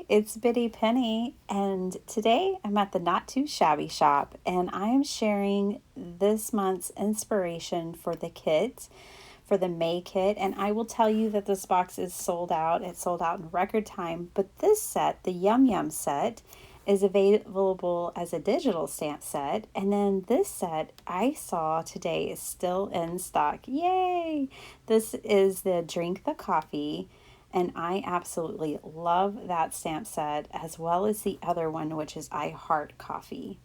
it's Biddy Penny, and today I'm at the Not Too Shabby shop, and I am sharing this month's inspiration for the kit, for the May kit. And I will tell you that this box is sold out. It's sold out in record time, but this set, the Yum Yum set, is available as a digital stamp set. And then this set I saw today is still in stock. Yay! This is the Drink the Coffee, and I absolutely love that stamp set as well as the other one, which is I Heart Coffee.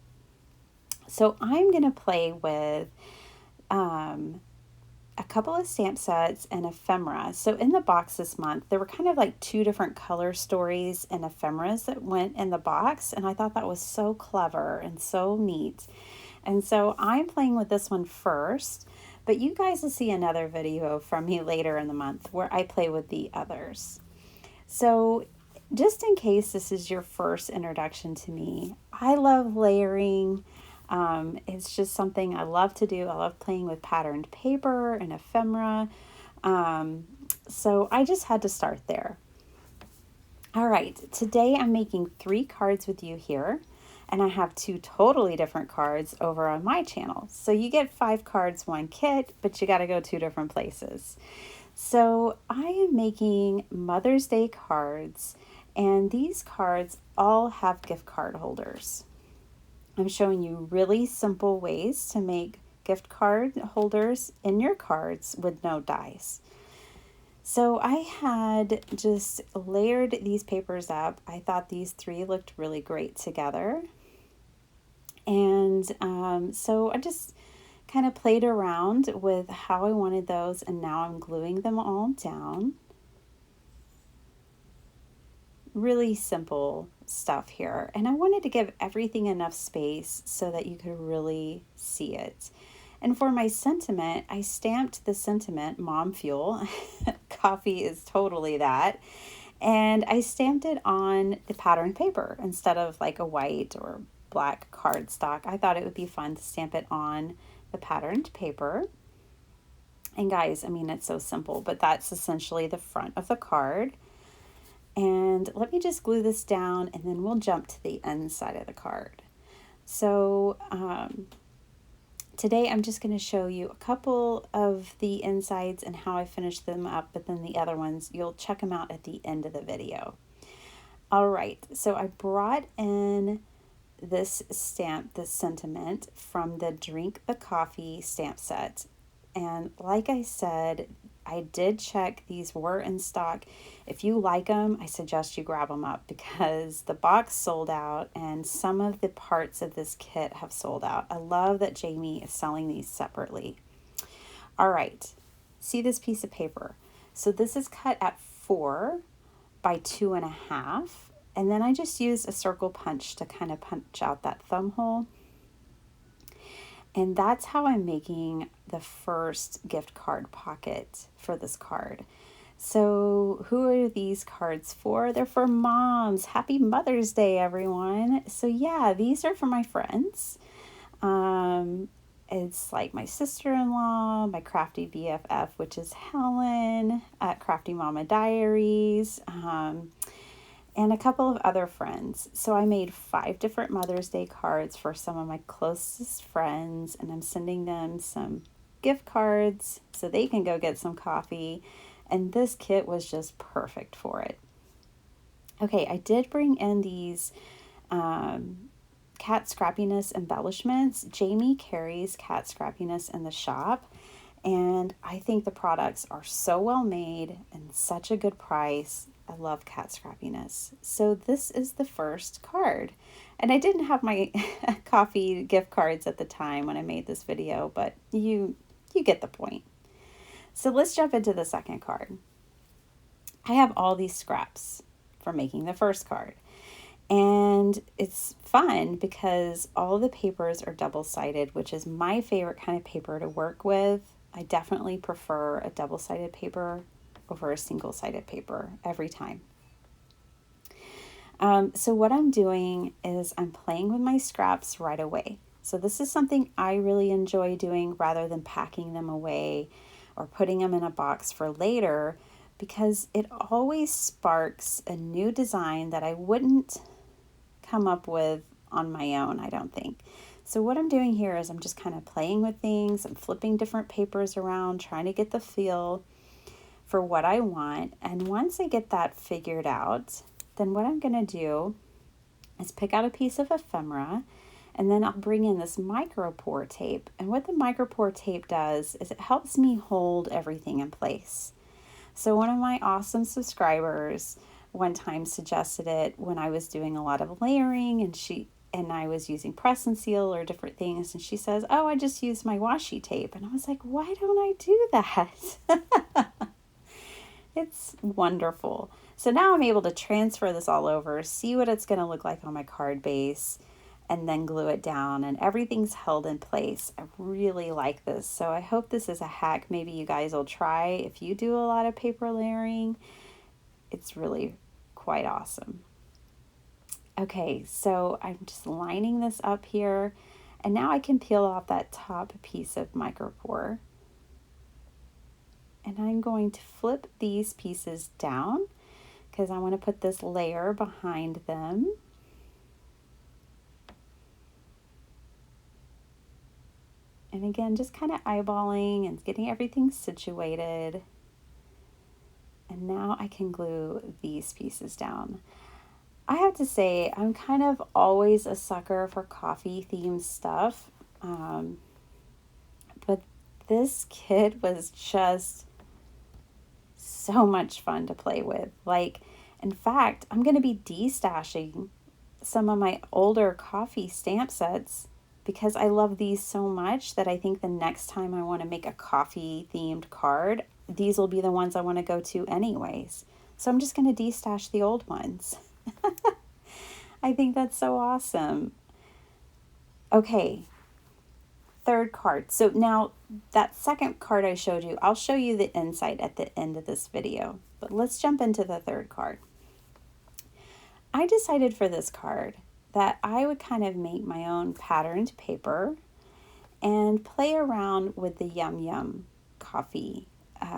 So I'm going to play with um, a couple of stamp sets and ephemera. So in the box this month, there were kind of like two different color stories and ephemeras that went in the box, and I thought that was so clever and so neat. And so I'm playing with this one first, but you guys will see another video from me later in the month where I play with the others. So just in case this is your first introduction to me, I love layering. It's just something I love to do. I love playing with patterned paper and ephemera. So I just had to start there. All right, today I'm making 3 cards with you here, and I have 2 totally different cards over on my channel. So you get 5 cards, 1 kit, but you got to go 2 different places. So I am making Mother's Day cards, and these cards all have gift card holders. I'm showing you really simple ways to make gift card holders in your cards with no dies. So I had just layered these papers up. I thought these 3 looked really great together. And so I just kind of played around with how I wanted those, and now I'm gluing them all down. Really simple stuff here, and I wanted to give everything enough space so that you could really see it. And for my sentiment, I stamped the sentiment Mom Fuel. Coffee is totally that. And I stamped it on the patterned paper instead of like a white or black cardstock. I thought it would be fun to stamp it on the patterned paper. And guys, I mean, it's so simple, but that's essentially the front of the card. And let me just glue this down, and then we'll jump to the inside of the card. So today I'm just going to show you a couple of the insides and how I finished them up, but then the other ones, you'll check them out at the end of the video. All right, so I brought in this stamp, this sentiment, from the Drink the Coffee stamp set. And like I said, I did check these were in stock. If you like them, I suggest you grab them up because the box sold out and some of the parts of this kit have sold out. I love that Jamie is selling these separately. All right, see this piece of paper. So this is cut at 4 by 2.5. And then I just used a circle punch to kind of punch out that thumb hole. And that's how I'm making the first gift card pocket for this card. So who are these cards for? They're for moms. Happy Mother's Day, everyone. So yeah, these are for my friends. It's like my sister-in-law, my crafty BFF, which is Helen at Crafty Mama Diaries, and a couple of other friends. So I made 5 different Mother's Day cards for some of my closest friends, and I'm sending them some gift cards so they can go get some coffee. And this kit was just perfect for it. Okay, I did bring in these cat scrappiness embellishments. Jamie carries cat scrappiness in the shop, and I think the products are so well made and such a good price. I love cat scrappiness. So this is the first card. And I didn't have my coffee gift cards at the time when I made this video, but you get the point. So let's jump into the second card. I have all these scraps for making the first card. And it's fun because all the papers are double-sided, which is my favorite kind of paper to work with. I definitely prefer a double-sided paper over a single-sided paper every time. So what I'm doing is I'm playing with my scraps right away. So this is something I really enjoy doing rather than packing them away or putting them in a box for later. because it always sparks a new design that I wouldn't come up with on my own, I don't think. So what I'm doing here is I'm just kind of playing with things. I'm flipping different papers around, trying to get the feel for what I want. And once I get that figured out, then what I'm going to do is pick out a piece of ephemera, and then I'll bring in this micropore tape. And what the micropore tape does is it helps me hold everything in place. So one of my awesome subscribers one time suggested it when I was doing a lot of layering, and I was using press and seal or different things, and she says, "Oh, I just use my washi tape." And I was like, "Why don't I do that?" It's wonderful. So now I'm able to transfer this all over, see what it's going to look like on my card base, and then glue it down, and everything's held in place. I really like this. So I hope this is a hack maybe you guys will try if you do a lot of paper layering. It's really quite awesome. Okay, so I'm just lining this up here, and now I can peel off that top piece of micropore. And I'm going to flip these pieces down because I want to put this layer behind them. And again, just kind of eyeballing and getting everything situated. And now I can glue these pieces down. I have to say, I'm kind of always a sucker for coffee themed stuff. But this kit was just so much fun to play with. Like, in fact, I'm going to be destashing some of my older coffee stamp sets because I love these so much that I think the next time I want to make a coffee themed card, these will be the ones I want to go to anyways. So I'm just going to destash the old ones. I think that's so awesome. Okay, third card. So now that second card I showed you, I'll show you the inside at the end of this video. But let's jump into the third card. I decided for this card that I would kind of make my own patterned paper and play around with the Yum Yum coffee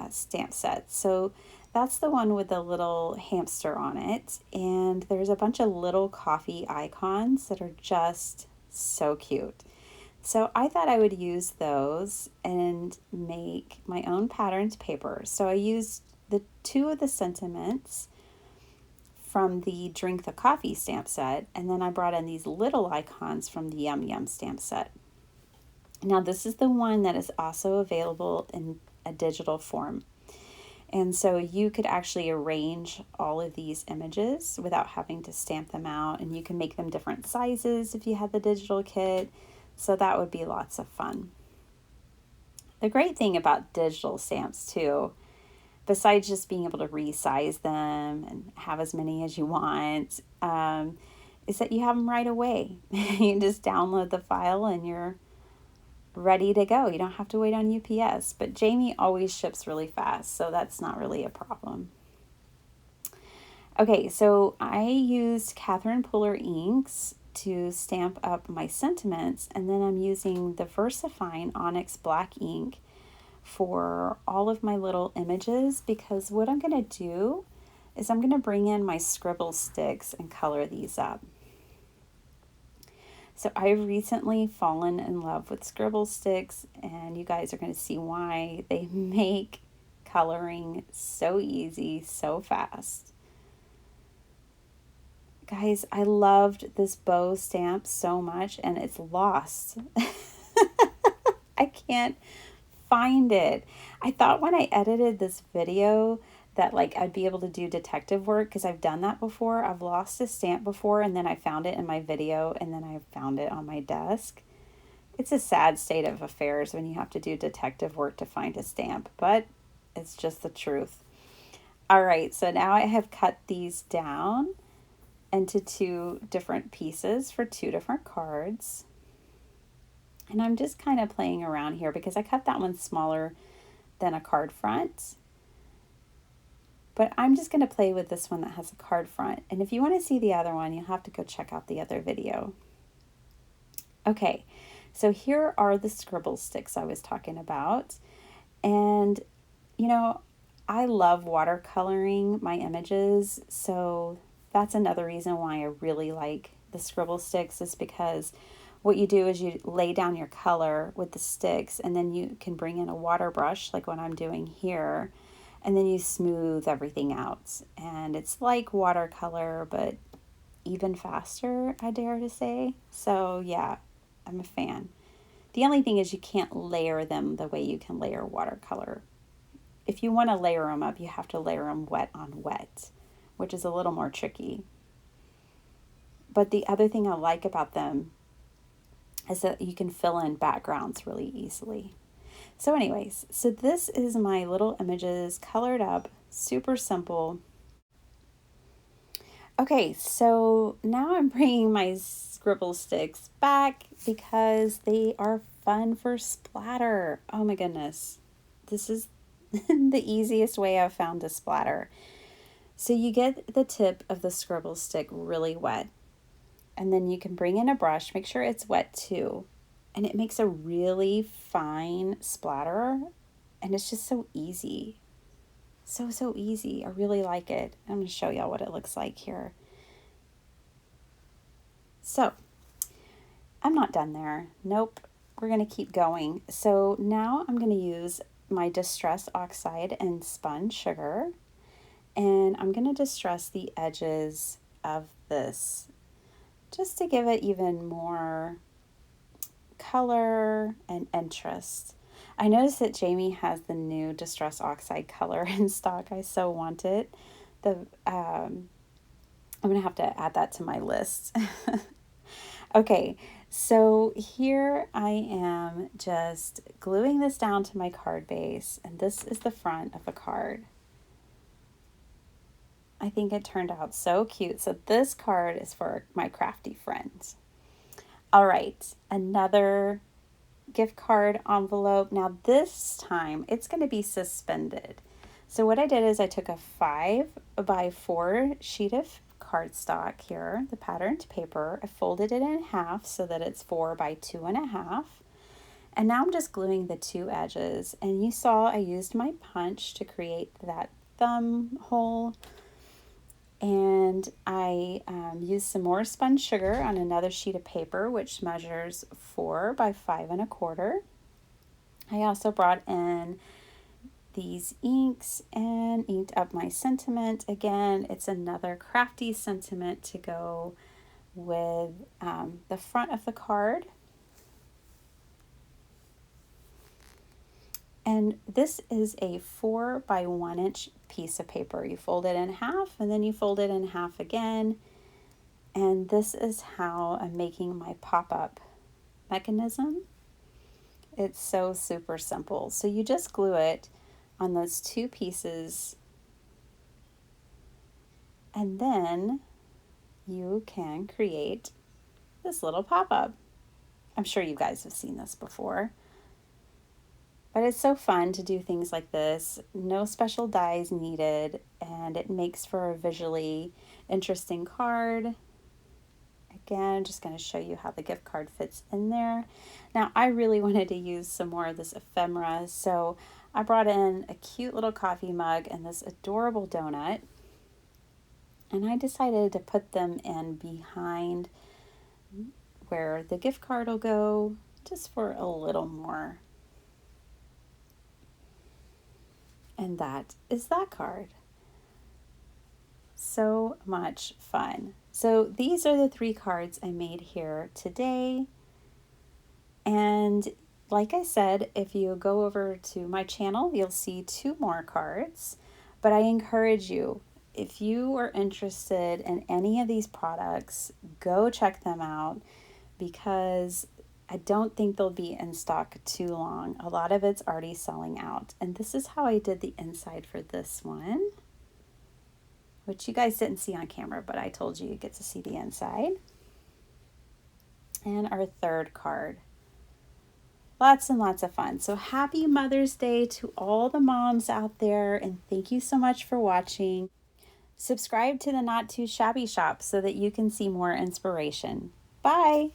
stamp set. So that's the one with the little hamster on it. And there's a bunch of little coffee icons that are just so cute. So I thought I would use those and make my own patterned paper. So I used the two of the sentiments from the Drink the Coffee stamp set, and then I brought in these little icons from the Yum Yum stamp set. Now this is the one that is also available in a digital form. And so you could actually arrange all of these images without having to stamp them out, and you can make them different sizes if you had the digital kit. So that would be lots of fun. The great thing about digital stamps too, besides just being able to resize them and have as many as you want, is that you have them right away. You just download the file and you're ready to go. You don't have to wait on UPS, but Jamie always ships really fast, so that's not really a problem. Okay, so I used Catherine Puller inks to stamp up my sentiments, and then I'm using the VersaFine Onyx Black ink for all of my little images, because what I'm going to do is I'm going to bring in my scribble sticks and color these up. So I've recently fallen in love with scribble sticks, and you guys are going to see why. They make coloring so easy, so fast. Guys, I loved this bow stamp so much, and it's lost. I can't find it. I thought when I edited this video that like I'd be able to do detective work, because I've done that before. I've lost a stamp before, and then I found it in my video, and then I found it on my desk. It's a sad state of affairs when you have to do detective work to find a stamp, but it's just the truth. All right, so now I have cut these down into two different pieces for two different cards. And I'm just kind of playing around here because I cut that one smaller than a card front. But I'm just going to play with this one that has a card front. And if you want to see the other one, you'll have to go check out the other video. Okay, so here are the scribble sticks I was talking about. And, you know, I love watercoloring my images, so that's another reason why I really like the scribble sticks, is because what you do is you lay down your color with the sticks, and then you can bring in a water brush like what I'm doing here, and then you smooth everything out. And it's like watercolor, but even faster, I dare to say. So yeah, I'm a fan. The only thing is you can't layer them the way you can layer watercolor. If you want to layer them up, you have to layer them wet on wet, which is a little more tricky. But the other thing I like about them is that you can fill in backgrounds really easily. So anyways, so this is my little images colored up, super simple. Okay, so now I'm bringing my scribble sticks back because they are fun for splatter. Oh my goodness. This is the easiest way I've found to splatter. So you get the tip of the scribble stick really wet, and then you can bring in a brush, make sure it's wet too, and it makes a really fine splatter, and it's just so easy. So easy. I really like it. I'm going to show y'all what it looks like here. So I'm not done there. Nope. We're going to keep going. So now I'm going to use my distress oxide and spun sugar, and I'm going to distress the edges of this just to give it even more color and interest. I noticed that Jamie has the new distress oxide color in stock. I so want it. I'm gonna have to add that to my list. Okay, so here I am just gluing this down to my card base, and this is the front of the card. I think it turned out so cute. So this card is for my crafty friends. All right, another gift card envelope. Now this time it's going to be suspended. So what I did is I took a 5x4 sheet of cardstock here, the patterned paper. I folded it in half so that it's 4x2.5. And now I'm just gluing the two edges. And you saw I used my punch to create that thumb hole. And I used some more spun sugar on another sheet of paper, which measures 4x5.25. I also brought in these inks and inked up my sentiment. Again, it's another crafty sentiment to go with the front of the card. And this is a 4x1 inch piece of paper. You fold it in half and then you fold it in half again. And this is how I'm making my pop-up mechanism. It's so super simple. So you just glue it on those two pieces, and then you can create this little pop-up. I'm sure you guys have seen this before. But it's so fun to do things like this. No special dies needed, and it makes for a visually interesting card. Again, just going to show you how the gift card fits in there. Now, I really wanted to use some more of this ephemera, so I brought in a cute little coffee mug and this adorable donut. And I decided to put them in behind where the gift card will go, just for a little more. And that is that card. So much fun. So these are the 3 cards I made here today. And like I said, if you go over to my channel, you'll see 2 more cards. But I encourage you, if you are interested in any of these products, go check them out, because I don't think they'll be in stock too long. A lot of it's already selling out. And this is how I did the inside for this one, which you guys didn't see on camera, but I told you get to see the inside. And our 3rd card. Lots and lots of fun. So happy Mother's Day to all the moms out there, and thank you so much for watching. Subscribe to the Not Too Shabby Shop so that you can see more inspiration. Bye!